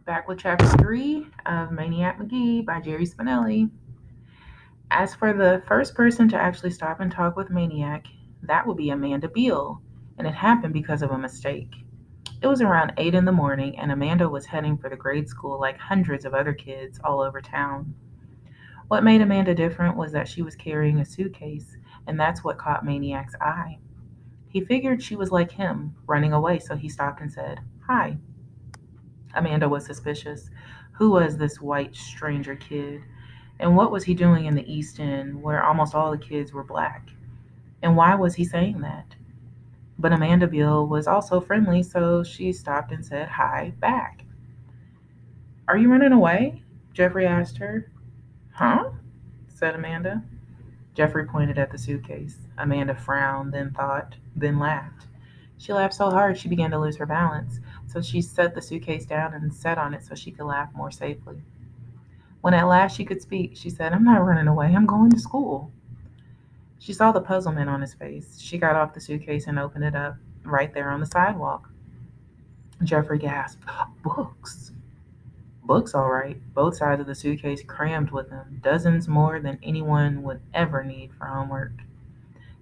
Back with chapter 3 of Maniac Magee by Jerry Spinelli. As for the first person to actually stop and talk with Maniac, that would be Amanda Beale, and it happened because of a mistake. It was around 8 in the morning, and Amanda was heading for the grade school like hundreds of other kids all over town. What made Amanda different was that she was carrying a suitcase, and that's what caught Maniac's eye. He figured she was like him, running away, so he stopped and said, "Hi." Amanda was suspicious. Who was this white stranger kid? And what was he doing in the East End where almost all the kids were black? And why was he saying that? But Amanda Beale was also friendly, so she stopped and said hi back. "Are you running away?" Jeffrey asked her. "Huh?" said Amanda. Jeffrey pointed at the suitcase. Amanda frowned, then thought, then laughed. She laughed so hard she began to lose her balance, so she set the suitcase down and sat on it so she could laugh more safely. When at last she could speak, she said, "I'm not running away. I'm going to school." She saw the puzzlement on his face. She got off the suitcase and opened it up right there on the sidewalk. Jeffrey gasped, "Books." Books, all right. Both sides of the suitcase crammed with them, dozens more than anyone would ever need for homework.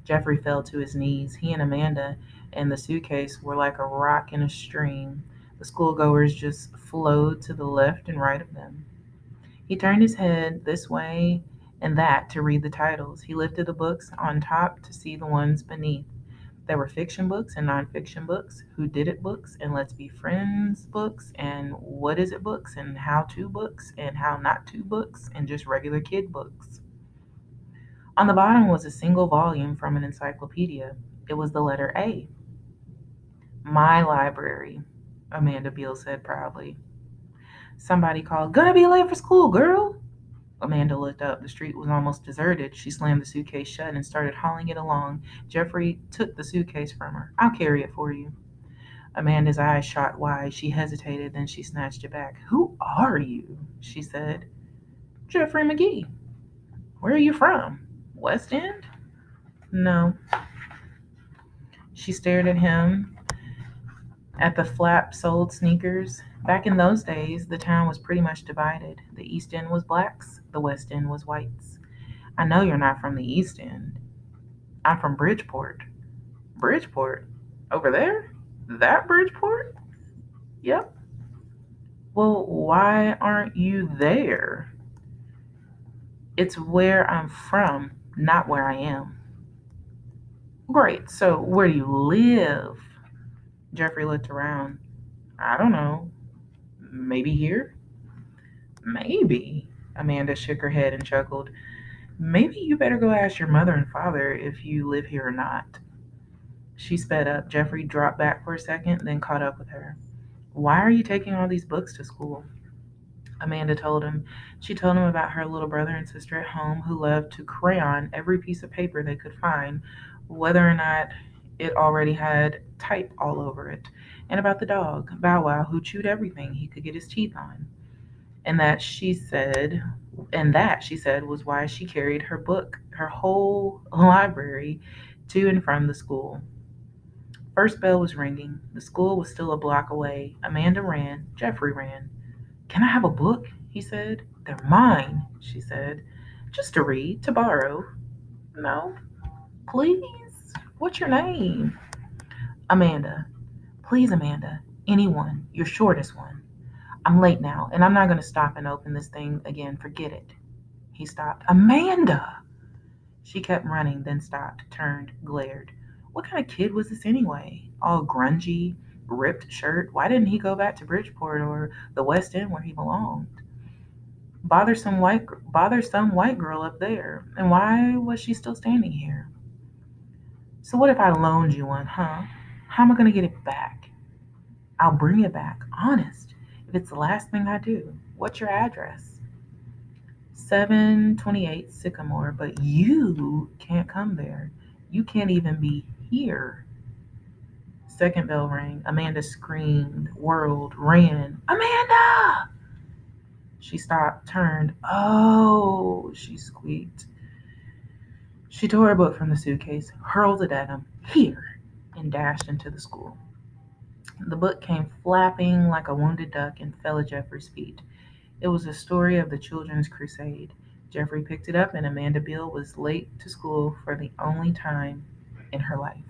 Jeffrey fell to his knees. He and Amanda and the suitcase were like a rock in a stream. The schoolgoers just flowed to the left and right of them. He turned his head this way and that to read the titles. He lifted the books on top to see the ones beneath. There were fiction books and nonfiction books, who did it books, and let's be friends books, and what is it books, and how to books, and how not to books, and just regular kid books. On the bottom was a single volume from an encyclopedia. It was the letter A. "My library," Amanda Beale said proudly. Somebody called, "Gonna be late for school, girl." Amanda looked up. The street was almost deserted. She slammed the suitcase shut and started hauling it along. Jeffrey took the suitcase from her. "I'll carry it for you." Amanda's eyes shot wide. She hesitated, then she snatched it back. "Who are you?" she said. "Jeffrey Magee." "Where are you from? West End?" "No." She stared at him, at the flap soled sneakers. Back in those days, the town was pretty much divided. The East End was blacks, the West End was whites. "I know you're not from the East End." "I'm from Bridgeport." "Bridgeport? Over there? That Bridgeport?" "Yep." "Well, why aren't you there?" "It's where I'm from, not where I am." "Great, so where do you live?" Jeffrey looked around. "I don't know. Maybe here?" "Maybe." Amanda shook her head and chuckled. "Maybe you better go ask your mother and father if you live here or not." She sped up. Jeffrey dropped back for a second, then caught up with her. "Why are you taking all these books to school?" Amanda told him. She told him about her little brother and sister at home who loved to crayon every piece of paper they could find, whether or not it already had type all over it, and about the dog, Bow Wow, who chewed everything he could get his teeth on. And that, she said, was why she carried her whole library, to and from the school. First bell was ringing. The school was still a block away. Amanda ran. Jeffrey ran. "Can I have a book?" he said. "They're mine," she said. "Just to read, to borrow." "No." "Please." "What's your name?" "Amanda." "Please, Amanda. Anyone. Your shortest one. I'm late now, and I'm not going to stop and open this thing again. Forget it." He stopped. "Amanda!" She kept running, then stopped, turned, glared. What kind of kid was this anyway? All grungy, ripped shirt. Why didn't he go back to Bridgeport or the West End where he belonged? Bother some white girl up there. And why was she still standing here? "So what if I loaned you one, huh? How am I gonna get it back?" "I'll bring it back, honest, if it's the last thing I do. What's your address?" 728 Sycamore, but you can't come there. You can't even be here. Second bell rang. Amanda screamed, whirled, ran. "Amanda!" She stopped, turned. "Oh," she squeaked. She tore a book from the suitcase, hurled it at him. "Here!" and dashed into the school. The book came flapping like a wounded duck and fell at Jeffrey's feet. It was a story of the children's crusade. Jeffrey picked it up, and Amanda Beale was late to school for the only time in her life.